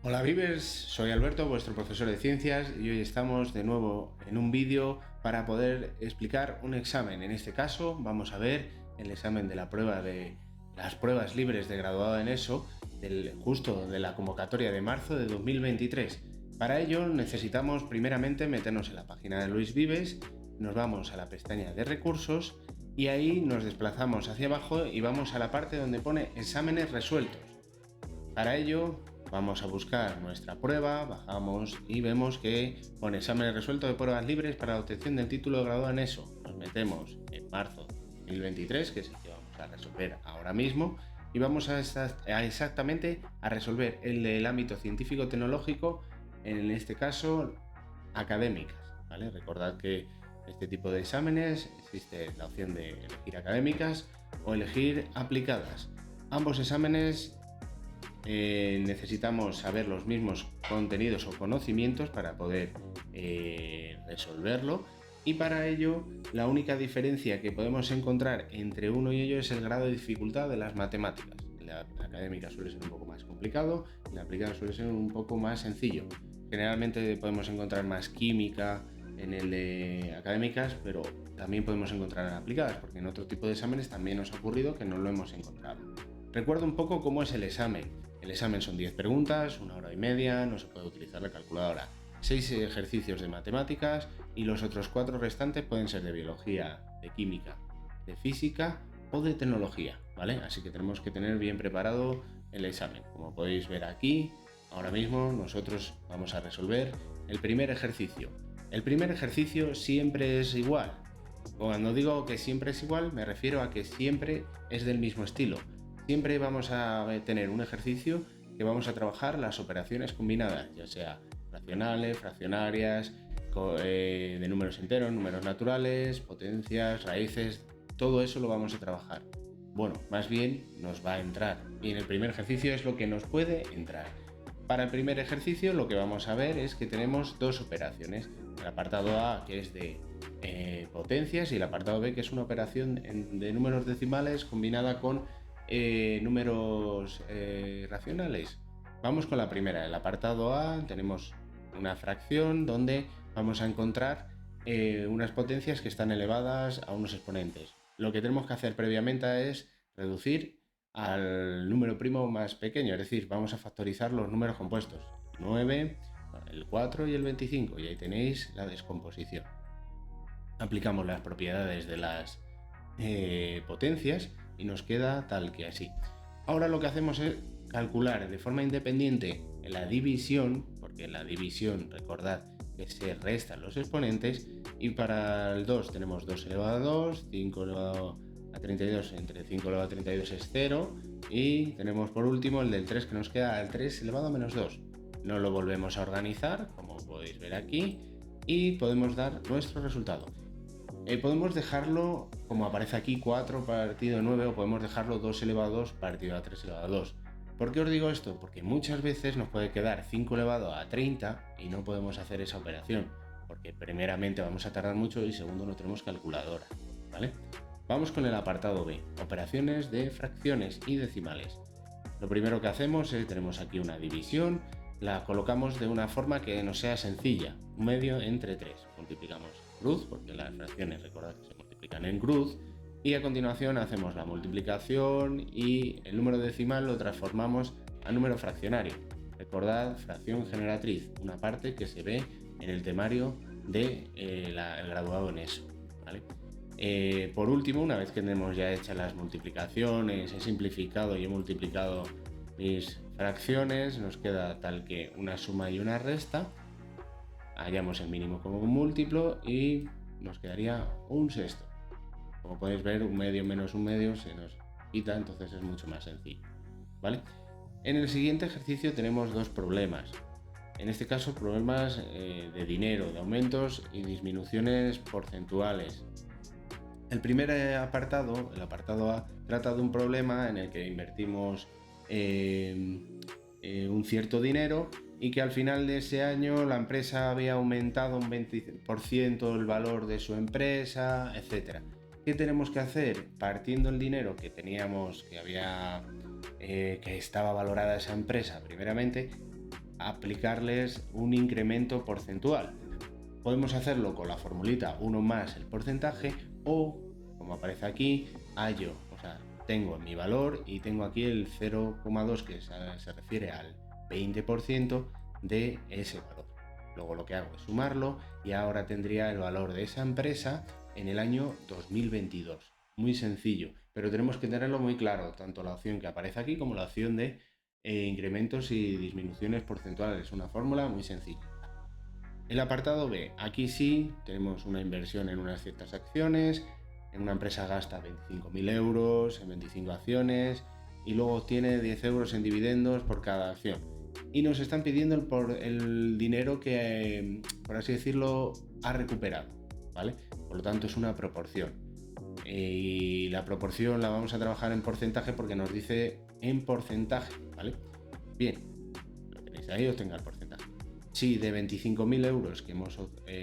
Hola Vivers, soy Alberto, vuestro profesor de ciencias, y hoy estamos de nuevo en un vídeo para poder explicar un examen. En este caso vamos a ver el examen de la prueba de las pruebas libres de graduado en ESO, justo de la convocatoria de marzo de 2023. Para ello necesitamos primeramente meternos en la página de Luis Vives, nos vamos a la pestaña de recursos y ahí nos desplazamos hacia abajo y vamos a la parte donde pone exámenes resueltos. Para ello vamos a buscar nuestra prueba, bajamos y vemos que pone exámenes resueltos de pruebas libres para la obtención del título de graduado en ESO. Nos metemos en marzo de 2023, que es el que vamos a resolver ahora mismo, y vamos a exactamente a resolver el del ámbito científico-tecnológico, en este caso académicas, ¿vale? Recordad que en este tipo de exámenes existe la opción de elegir académicas o elegir aplicadas. Ambos exámenes necesitamos saber los mismos contenidos o conocimientos para poder resolverlo, y para ello la única diferencia que podemos encontrar entre uno y ello es el grado de dificultad de las matemáticas. En la académica suele ser un poco más complicado, en la aplicada suele ser un poco más sencillo. Generalmente podemos encontrar más química en el de académicas, pero también podemos encontrar en aplicadas, porque en otro tipo de exámenes también nos ha ocurrido que no lo hemos encontrado. Recuerdo un poco cómo es el examen. El examen son 10 preguntas, 1 hora y media, no se puede utilizar la calculadora. 6 ejercicios de matemáticas y los otros 4 restantes pueden ser de biología, de química, de física o de tecnología, ¿vale? Así que tenemos que tener bien preparado el examen. Como podéis ver aquí, ahora mismo nosotros vamos a resolver el primer ejercicio. El primer ejercicio siempre es igual. Cuando digo que siempre es igual, me refiero a que siempre es del mismo estilo. Siempre vamos a tener un ejercicio que vamos a trabajar las operaciones combinadas, ya sea racionales, fraccionarias, de números enteros, números naturales, potencias, raíces, todo eso lo vamos a trabajar. Bueno, más bien nos va a entrar, y en el primer ejercicio es lo que nos puede entrar. Para el primer ejercicio lo que vamos a ver es que tenemos dos operaciones, el apartado A, que es de potencias, y el apartado B, que es una operación de números decimales combinada con números racionales. Vamos con la primera. En el apartado A tenemos una fracción donde vamos a encontrar unas potencias que están elevadas a unos exponentes. Lo que tenemos que hacer previamente es reducir al número primo más pequeño, es decir, vamos a factorizar los números compuestos, 9, el 4 y el 25, y ahí tenéis la descomposición. Aplicamos las propiedades de las potencias y nos queda tal que así. Ahora lo que hacemos es calcular de forma independiente la división, porque en la división recordad que se restan los exponentes, y para el 2 tenemos 2 elevado a 2, 5 elevado a 32 entre 5 elevado a 32 es 0, y tenemos por último el del 3 que nos queda al 3 elevado a menos 2. No lo volvemos a organizar, como podéis ver aquí, y podemos dar nuestro resultado. Podemos dejarlo como aparece aquí 4 partido a 9, o podemos dejarlo 2 elevado a 2 partido a 3 elevado a 2. ¿Por qué os digo esto? Porque muchas veces nos puede quedar 5 elevado a 30 y no podemos hacer esa operación, porque primeramente vamos a tardar mucho y segundo no tenemos calculadora, ¿vale? Vamos con el apartado B, operaciones de fracciones y decimales. Lo primero que hacemos es, tenemos aquí una división, la colocamos de una forma que nos sea sencilla, un medio entre 3. Multiplicamos cruz, porque las fracciones recordad que se multiplican en cruz, y a continuación hacemos la multiplicación y el número decimal lo transformamos a número fraccionario. Recordad, fracción generatriz, una parte que se ve en el temario de el graduado en ESO, ¿vale? Por último, una vez que tenemos ya hechas las multiplicaciones, he simplificado y he multiplicado mis fracciones, nos queda tal que una suma y una resta, hallamos el mínimo como un múltiplo y nos quedaría un sexto. Como podéis ver, un medio menos un medio se nos quita, entonces es mucho más sencillo, ¿vale? En el siguiente ejercicio tenemos dos problemas. En este caso, problemas de dinero, de aumentos y disminuciones porcentuales. El primer apartado, el apartado A, trata de un problema en el que invertimos un cierto dinero y que al final de ese año la empresa había aumentado un 20% el valor de su empresa, etc. ¿Qué tenemos que hacer? Partiendo el dinero que teníamos, que estaba valorada esa empresa primeramente, aplicarles un incremento porcentual. Podemos hacerlo con la formulita 1 más el porcentaje o, como aparece aquí, tengo mi valor y tengo aquí el 0,2 que se refiere al 20% de ese valor. Luego lo que hago es sumarlo y ahora tendría el valor de esa empresa en el año 2022. Muy sencillo, pero tenemos que tenerlo muy claro, tanto la opción que aparece aquí como la opción de incrementos y disminuciones porcentuales. Una fórmula muy sencilla. El apartado B, aquí sí tenemos una inversión en unas ciertas acciones. En una empresa gasta 25.000 euros en 25 acciones y luego obtiene 10 euros en dividendos por cada acción. Y nos están pidiendo el dinero que, por así decirlo, ha recuperado, ¿vale? Por lo tanto es una proporción. Y la proporción la vamos a trabajar en porcentaje porque nos dice en porcentaje, ¿vale? Bien, lo tenéis ahí, os tenga el porcentaje. Si de 25.000 euros que hemos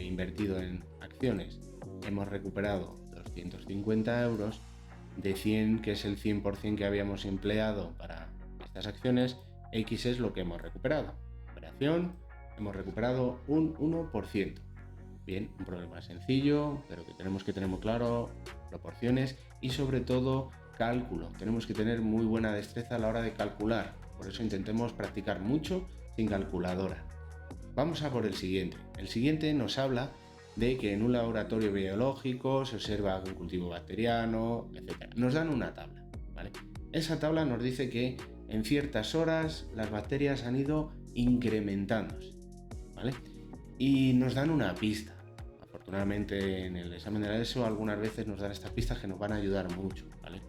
invertido en acciones hemos recuperado 250 euros, de 100, que es el 100% que habíamos empleado para estas acciones, X es lo que hemos recuperado. Operación, hemos recuperado un 1%. Bien, un problema sencillo, pero que tenemos que tener muy claro, proporciones y sobre todo cálculo. Tenemos que tener muy buena destreza a la hora de calcular, por eso intentemos practicar mucho sin calculadora. Vamos a por el siguiente. El siguiente nos habla de que en un laboratorio biológico se observa un cultivo bacteriano, etc. Nos dan una tabla, ¿vale? Esa tabla nos dice que en ciertas horas las bacterias han ido incrementándose, ¿vale? Y nos dan una pista. Afortunadamente en el examen de la ESO algunas veces nos dan estas pistas que nos van a ayudar mucho, ¿vale?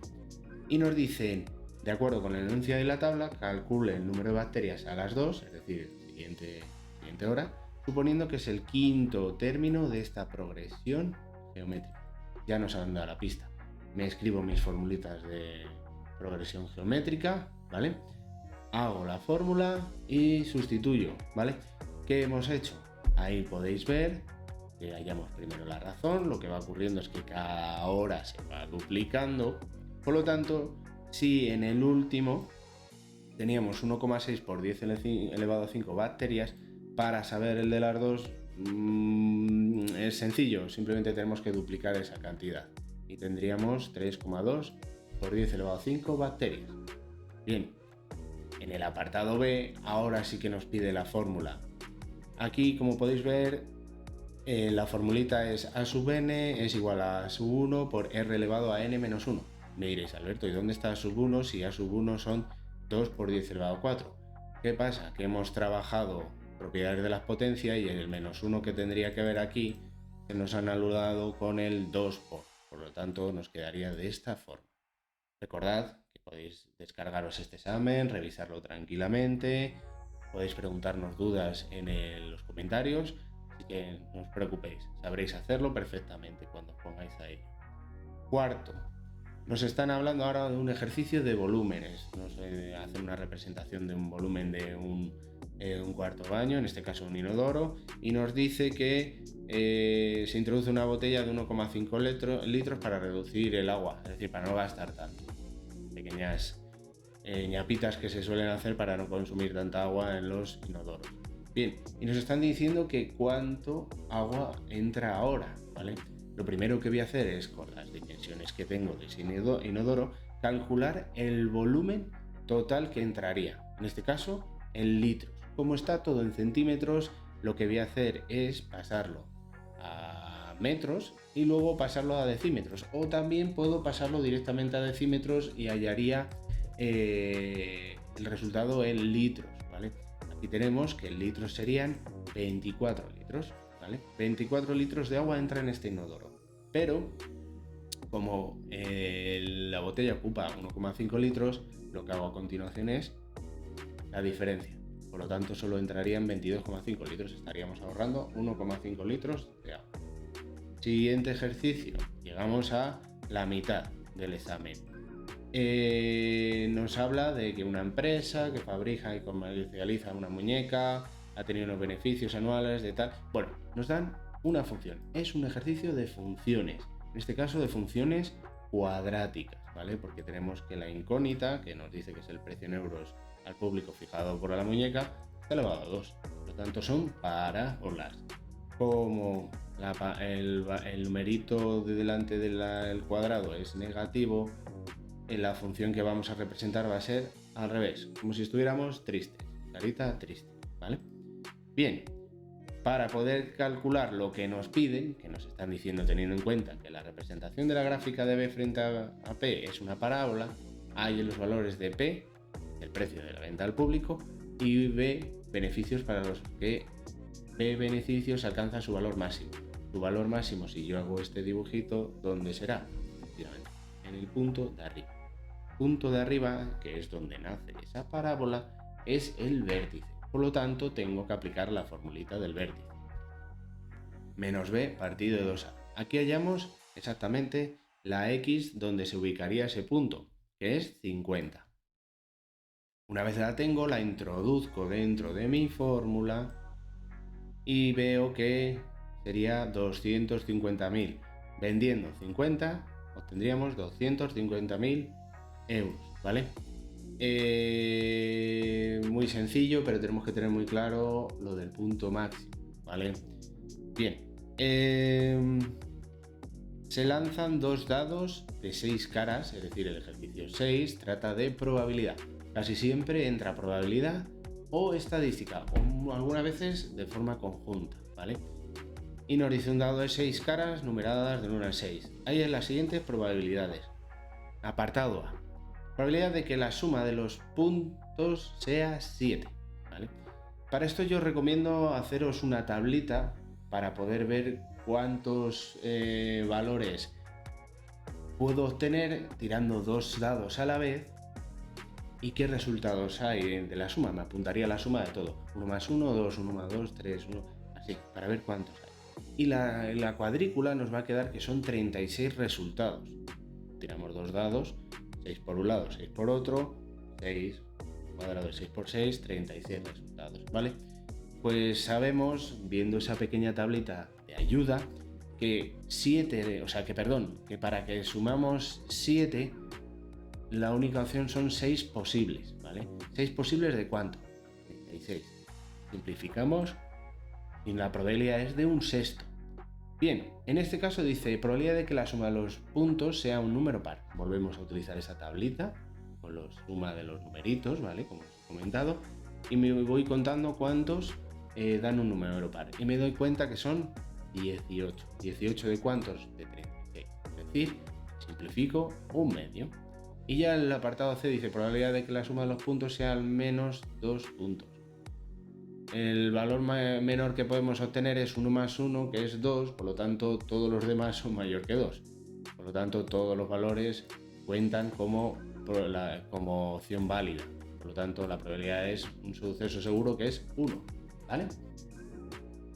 Y nos dicen, de acuerdo con el enunciado de la tabla, calcule el número de bacterias a las 2, es decir, siguiente hora, suponiendo que es el quinto término de esta progresión geométrica. Ya nos han dado la pista. Me escribo mis formulitas de progresión geométrica, ¿vale? Hago la fórmula y sustituyo, ¿vale? ¿Qué hemos hecho? Ahí podéis ver que hallamos primero la razón. Lo que va ocurriendo es que cada hora se va duplicando. Por lo tanto, si en el último teníamos 1,6 por 10 elevado a 5 bacterias, para saber el de las dos es sencillo, simplemente tenemos que duplicar esa cantidad y tendríamos 3,2 por 10 elevado a 5 bacterias. Bien, en el apartado B ahora sí que nos pide la fórmula. Aquí, como podéis ver, la formulita es A sub n es igual a A sub 1 por R elevado a n menos 1. Me diréis, Alberto, ¿y dónde está A sub 1 si A sub 1 son 2 por 10 elevado a 4? ¿Qué pasa? Que hemos trabajado propiedades de las potencias y el menos 1 que tendría que haber aquí se nos han anulado con el 2 por lo tanto nos quedaría de esta forma. Recordad que podéis descargaros este examen, revisarlo tranquilamente, podéis preguntarnos dudas en los comentarios, así que no os preocupéis, sabréis hacerlo perfectamente cuando os pongáis a ello. Cuarto, nos están hablando ahora de un ejercicio de volúmenes. Nos hacen una representación de un volumen de un cuarto baño, en este caso un inodoro, y nos dice que se introduce una botella de 1,5 litros para reducir el agua, es decir, para no gastar tanto. Pequeñas ñapitas que se suelen hacer para no consumir tanta agua en los inodoros. Bien, y nos están diciendo que cuánto agua entra ahora, ¿vale? Lo primero que voy a hacer es, con las dimensiones que tengo de ese inodoro, calcular el volumen total que entraría, en este caso en litros. Como está todo en centímetros, lo que voy a hacer es pasarlo a metros y luego pasarlo a decímetros, o también puedo pasarlo directamente a decímetros y hallaría el resultado en litros, ¿vale? Aquí tenemos que en litros serían 24 litros, ¿vale? 24 litros de agua entra en este inodoro, pero como la botella ocupa 1,5 litros, lo que hago a continuación es la diferencia. Por lo tanto, solo entrarían 22,5 litros, estaríamos ahorrando 1,5 litros de agua. Siguiente ejercicio, llegamos a la mitad del examen. Nos habla de que una empresa que fabrica y comercializa una muñeca ha tenido unos beneficios anuales de tal. Bueno, nos dan una función, es un ejercicio de funciones, en este caso de funciones cuadráticas, ¿vale? Porque tenemos que la incógnita, que nos dice que es el precio en euros al público fijado por la muñeca, elevado a 2. Por lo tanto, son parábolas. Como el numerito de delante del cuadrado es negativo, la función que vamos a representar va a ser al revés, como si estuviéramos tristes, carita triste, ¿vale? Bien, para poder calcular lo que nos piden, que nos están diciendo teniendo en cuenta que la representación de la gráfica de B frente a P es una parábola, hay en los valores de P, el precio de la venta al público, y B, beneficios para los que B beneficios alcanza su valor máximo. Su valor máximo, si yo hago este dibujito, ¿dónde será? Efectivamente, en el punto de arriba. Punto de arriba, que es donde nace esa parábola, es el vértice. Por lo tanto, tengo que aplicar la formulita del vértice. Menos B partido de 2A. Aquí hallamos exactamente la X donde se ubicaría ese punto, que es 50. Una vez la tengo, la introduzco dentro de mi fórmula y veo que sería 250.000. Vendiendo 50, obtendríamos 250.000 euros, ¿vale? Muy sencillo, pero tenemos que tener muy claro lo del punto máximo, ¿vale? Bien, se lanzan 2 dados de 6 caras, es decir, el ejercicio 6 trata de probabilidad. Casi siempre entra probabilidad o estadística, o algunas veces de forma conjunta, ¿vale? Y nos dice un dado de 6 caras numeradas del 1 al 6. Ahí en las siguientes probabilidades. Apartado A. Probabilidad de que la suma de los puntos sea 7, ¿vale? Para esto yo os recomiendo haceros una tablita para poder ver cuántos valores puedo obtener tirando 2 dados a la vez y qué resultados hay de la suma. Me apuntaría la suma de todo. 1 más 1, 2, 1 más 2, 3, 1, así, para ver cuántos hay. Y la cuadrícula nos va a quedar que son 36 resultados. Tiramos 2 dados, 6 por un lado, 6 por otro, 6 cuadrado de 6 por 6, 36 resultados, ¿vale? Pues sabemos, viendo esa pequeña tablita de ayuda, que que para que sumamos 7, la única opción son 6 posibles, ¿vale? ¿6 posibles de cuánto? 36. Simplificamos y la probabilidad es de un sexto. Bien, en este caso dice probabilidad de que la suma de los puntos sea un número par. Volvemos a utilizar esa tablita con la suma de los numeritos, ¿vale? Como os he comentado, y me voy contando cuántos dan un número par. Y me doy cuenta que son 18. ¿18 de cuántos? De 36. Es decir, simplifico un medio. Y ya el apartado C dice probabilidad de que la suma de los puntos sea al menos 2 puntos. El valor menor que podemos obtener es 1 más 1, que es 2, por lo tanto todos los demás son mayor que 2. Por lo tanto todos los valores cuentan como opción válida. Por lo tanto la probabilidad es un suceso seguro que es 1, ¿vale?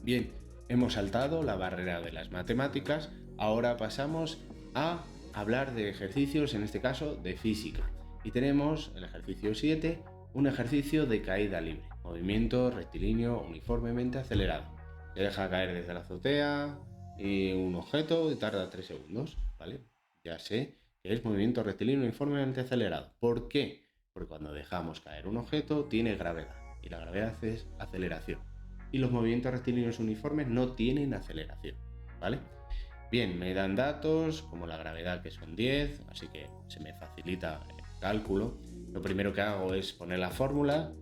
Bien, hemos saltado la barrera de las matemáticas, ahora pasamos a hablar de ejercicios, en este caso de física. Y tenemos el ejercicio 7, un ejercicio de caída libre, movimiento rectilíneo uniformemente acelerado. Se deja caer desde la azotea y un objeto y tarda 3 segundos, ¿vale? Ya sé que es movimiento rectilíneo uniformemente acelerado. ¿Por qué? Porque cuando dejamos caer un objeto tiene gravedad y la gravedad es aceleración. Y los movimientos rectilíneos uniformes no tienen aceleración, ¿vale? Bien, me dan datos como la gravedad, que son 10, así que se me facilita el cálculo. Lo primero que hago es poner la fórmula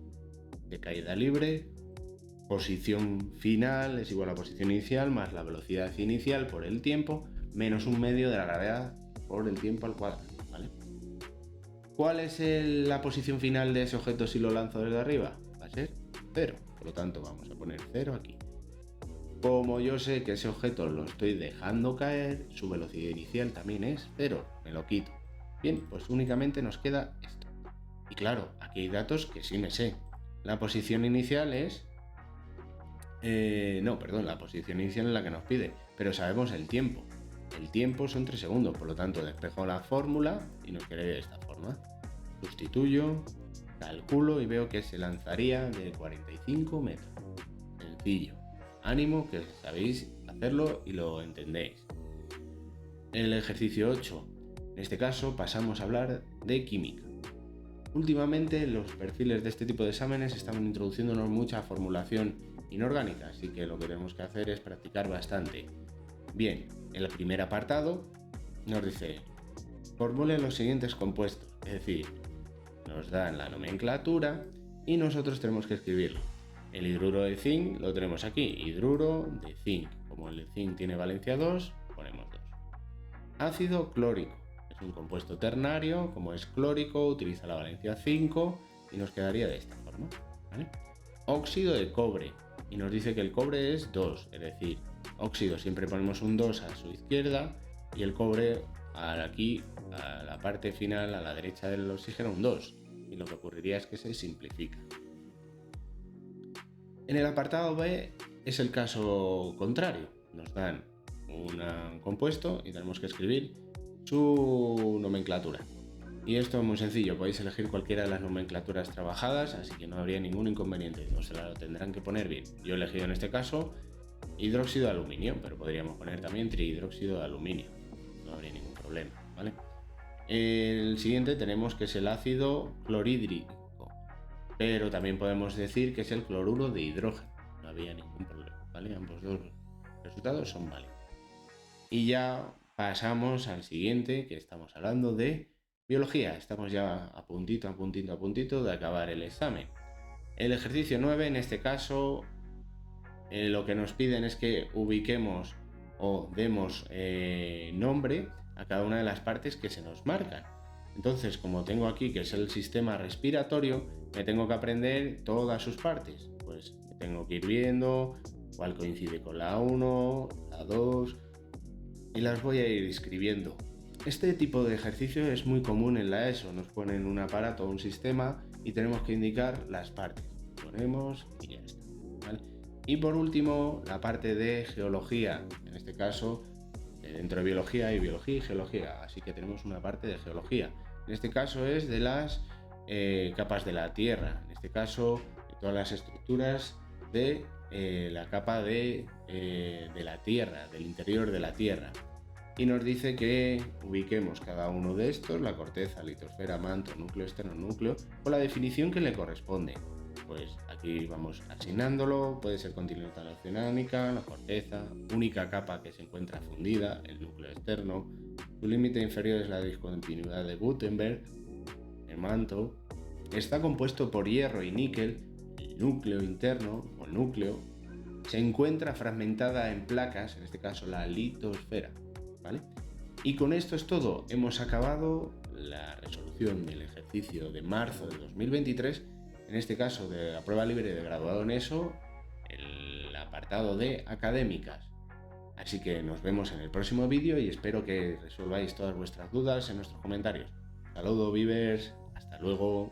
de caída libre. Posición final es igual a posición inicial más la velocidad inicial por el tiempo menos un medio de la gravedad por el tiempo al cuadrado, ¿vale? ¿Cuál es la posición final de ese objeto si lo lanzo desde arriba? Va a ser 0, por lo tanto vamos a poner 0 aquí. Como yo sé que ese objeto lo estoy dejando caer, su velocidad inicial también es 0, me lo quito. Bien, pues únicamente nos queda esto. Y claro, aquí hay datos que sí me sé. La posición inicial es... la posición inicial es la que nos pide, pero sabemos el tiempo. El tiempo son 3 segundos, por lo tanto despejo la fórmula y nos queda de esta forma. Sustituyo, calculo y veo que se lanzaría de 45 metros. Sencillo. Ánimo, que sabéis hacerlo y lo entendéis. El ejercicio 8. En este caso pasamos a hablar de química. Últimamente los perfiles de este tipo de exámenes estaban introduciéndonos mucha formulación inorgánica, así que lo que tenemos que hacer es practicar bastante. Bien, en el primer apartado nos dice, formule los siguientes compuestos, es decir, nos dan la nomenclatura y nosotros tenemos que escribirlo. El hidruro de zinc lo tenemos aquí, hidruro de zinc. Como el zinc tiene valencia 2, ponemos 2. Ácido clórico, es un compuesto ternario, como es clórico, utiliza la valencia 5 y nos quedaría de esta forma, ¿vale? Óxido de cobre, y nos dice que el cobre es 2, es decir, óxido siempre ponemos un 2 a su izquierda y el cobre aquí a la parte final, a la derecha del oxígeno, un 2, y lo que ocurriría es que se simplifica. En el apartado B es el caso contrario, nos dan un compuesto y tenemos que escribir su nomenclatura. Y esto es muy sencillo, podéis elegir cualquiera de las nomenclaturas trabajadas, así que no habría ningún inconveniente, no se la tendrán que poner bien. Yo he elegido en este caso hidróxido de aluminio, pero podríamos poner también trihidróxido de aluminio, no habría ningún problema, ¿vale? El siguiente tenemos que es el ácido clorhídrico, pero también podemos decir que es el cloruro de hidrógeno, no había ningún problema, ¿vale? Ambos dos resultados son válidos. Y ya pasamos al siguiente, que estamos hablando de biología. Estamos ya a puntito de acabar el examen. El ejercicio 9, en este caso, lo que nos piden es que ubiquemos o demos nombre a cada una de las partes que se nos marcan. Entonces, como tengo aquí que es el sistema respiratorio, me tengo que aprender todas sus partes. Pues me tengo que ir viendo cuál coincide con la 1, la 2... y las voy a ir escribiendo. Este tipo de ejercicio es muy común en la ESO, nos ponen un aparato o un sistema y tenemos que indicar las partes. Ponemos y ya está, ¿vale? Y por último, la parte de geología, en este caso, dentro de biología hay biología y geología, así que tenemos una parte de geología. En este caso es de las capas de la Tierra, en este caso de todas las estructuras de la capa de la Tierra, del interior de la Tierra. Y nos dice que ubiquemos cada uno de estos, la corteza, litosfera, manto, núcleo externo, núcleo, con la definición que le corresponde. Pues aquí vamos asignándolo, puede ser continental oceánica, la corteza, única capa que se encuentra fundida, el núcleo externo, su límite inferior es la discontinuidad de Gutenberg, el manto, está compuesto por hierro y níquel, el núcleo interno o el núcleo se encuentra fragmentada en placas, en este caso la litosfera, ¿vale? Y con esto es todo, hemos acabado la resolución del ejercicio de marzo de 2023, en este caso de la prueba libre de graduado en ESO, el apartado de académicas. Así que nos vemos en el próximo vídeo y espero que resolváis todas vuestras dudas en nuestros comentarios. Saludos, Vivers, hasta luego.